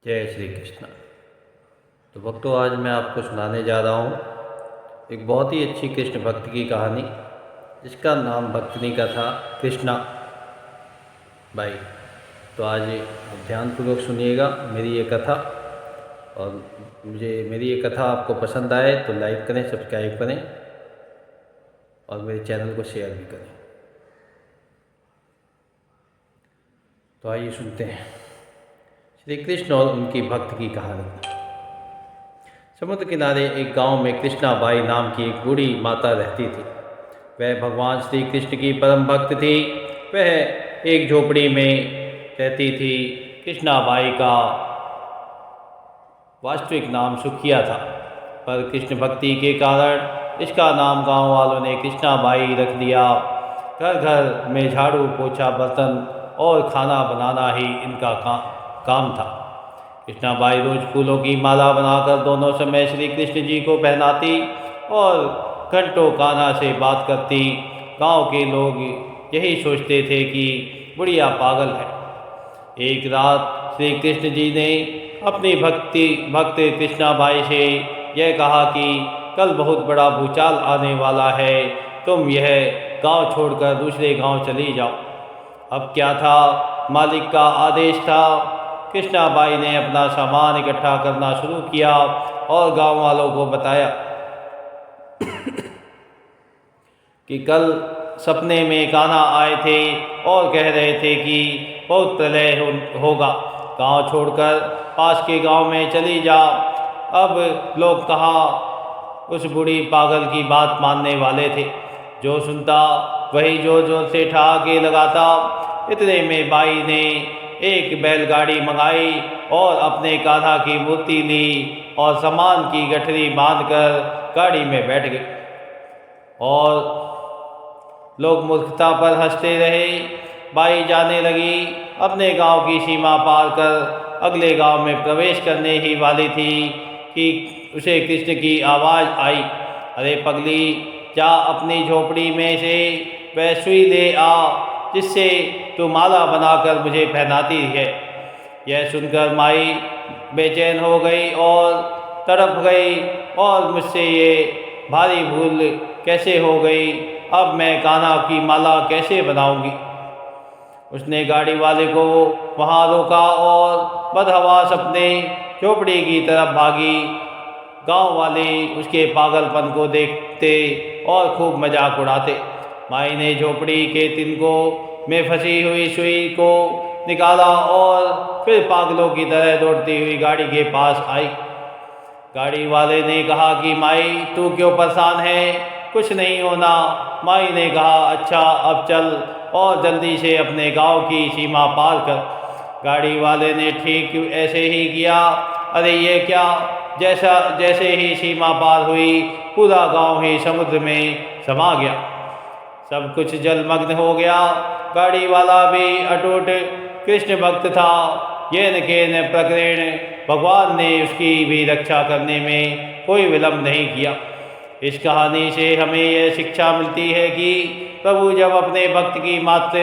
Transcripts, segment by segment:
जय श्री कृष्ण। तो भक्तों, आज मैं आपको सुनाने जा रहा हूँ एक बहुत ही अच्छी कृष्ण भक्त की कहानी, जिसका नाम भक्तनी का था कृष्णा बाई। तो आज आप ध्यानपूर्वक सुनिएगा मेरी ये कथा, और मेरी ये कथा आपको पसंद आए तो लाइक करें, सब्सक्राइब करें और मेरे चैनल को शेयर भी करें। तो आइए सुनते हैं श्री कृष्ण और उनकी भक्त की कहानी। समुद्र किनारे एक गांव में कृष्णा बाई नाम की एक बूढ़ी माता रहती थी। वह भगवान श्री कृष्ण की परम भक्त थी। वह एक झोपड़ी में रहती थी। कृष्णा बाई का वास्तविक नाम सुखिया था, पर कृष्ण भक्ति के कारण इसका नाम गांव वालों ने कृष्णा बाई रख दिया। घर घर में झाड़ू पोछा बर्तन और खाना बनाना ही इनका काम था। कृष्णा बाई रोज फूलों की माला बनाकर दोनों समय श्री कृष्ण जी को पहनाती और घंटों कान्हा से बात करती। गांव के लोग यही सोचते थे कि बुढ़िया पागल है। एक रात श्री कृष्ण जी ने अपनी भक्त कृष्णा बाई से यह कहा कि कल बहुत बड़ा भूचाल आने वाला है, तुम यह गांव छोड़कर दूसरे गांव चली जाओ। अब क्या था, मालिक का आदेश था। कृष्णा बाई ने अपना सामान इकट्ठा करना शुरू किया और गांव वालों को बताया कि कल सपने में कान्हा आए थे और कह रहे थे कि बहुत प्रलय होगा, गांव छोड़कर पास के गांव में चली जा। अब लोग कहाँ उस बूढ़ी पागल की बात मानने वाले थे। जो सुनता वही जोर जोर से ठहाके लगाता। इतने में बाई ने एक बैलगाड़ी मंगाई और अपने कान्हा की मूर्ति ली और सामान की गठरी बांधकर गाड़ी में बैठ गए। और लोग मूर्खता पर हंसते रहे। बाई जाने लगी। अपने गांव की सीमा पार कर अगले गांव में प्रवेश करने ही वाली थी कि उसे कृष्ण की आवाज़ आई, अरे पगली, जा अपनी झोपड़ी में से वह सुई ले आ जिससे तू माला बनाकर मुझे पहनाती है। यह सुनकर माई बेचैन हो गई और तड़प गई, और मुझसे ये भारी भूल कैसे हो गई, अब मैं कान्हा की माला कैसे बनाऊंगी। उसने गाड़ी वाले को वहाँ रोका और बदहवास अपने झोपड़ी की तरफ भागी। गांव वाले उसके पागलपन को देखते और खूब मजाक उड़ाते। माई ने झोपड़ी के तिनकों में फंसी हुई सुई को निकाला और फिर पागलों की तरह दौड़ती हुई गाड़ी के पास आई। गाड़ी वाले ने कहा कि माई, तू क्यों परेशान है, कुछ नहीं होना। माई ने कहा, अच्छा अब चल और जल्दी से अपने गांव की सीमा पार कर। गाड़ी वाले ने ठीक ऐसे ही किया। अरे ये क्या, जैसे ही सीमा पार हुई पूरा गांव ही समुद्र में समा गया। सब कुछ जलमग्न हो गया। गाड़ी वाला भी अटूट कृष्ण भक्त था। येन केन प्रकरण भगवान ने उसकी भी रक्षा करने में कोई विलम्ब नहीं किया। इस कहानी से हमें यह शिक्षा मिलती है कि प्रभु जब अपने भक्त की मात्र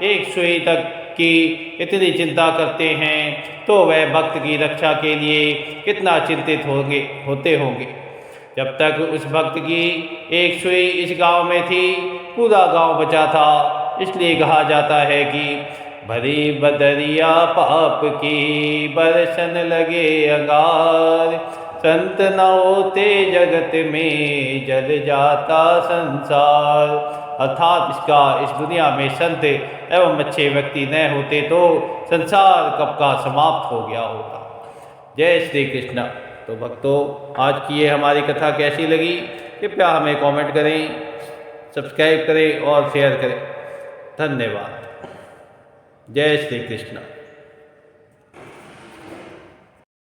एक सुई तक की इतनी चिंता करते हैं तो वह भक्त की रक्षा के लिए कितना चिंतित होते होंगे। जब तक उस भक्त की एक सुई इस गांव में थी, पूरा गांव बचा था। इसलिए कहा जाता है कि भरी बदरिया पाप की बरसन लगे अंगार, संत न होते जगत में जल जाता संसार। अर्थात इस दुनिया में संत एवं अच्छे व्यक्ति न होते तो संसार कब का समाप्त हो गया होता। जय श्री कृष्ण। तो भक्तों, आज की ये हमारी कथा कैसी लगी, कृपया हमें कमेंट करें, सब्सक्राइब करें और शेयर करें। धन्यवाद। जय श्री कृष्ण।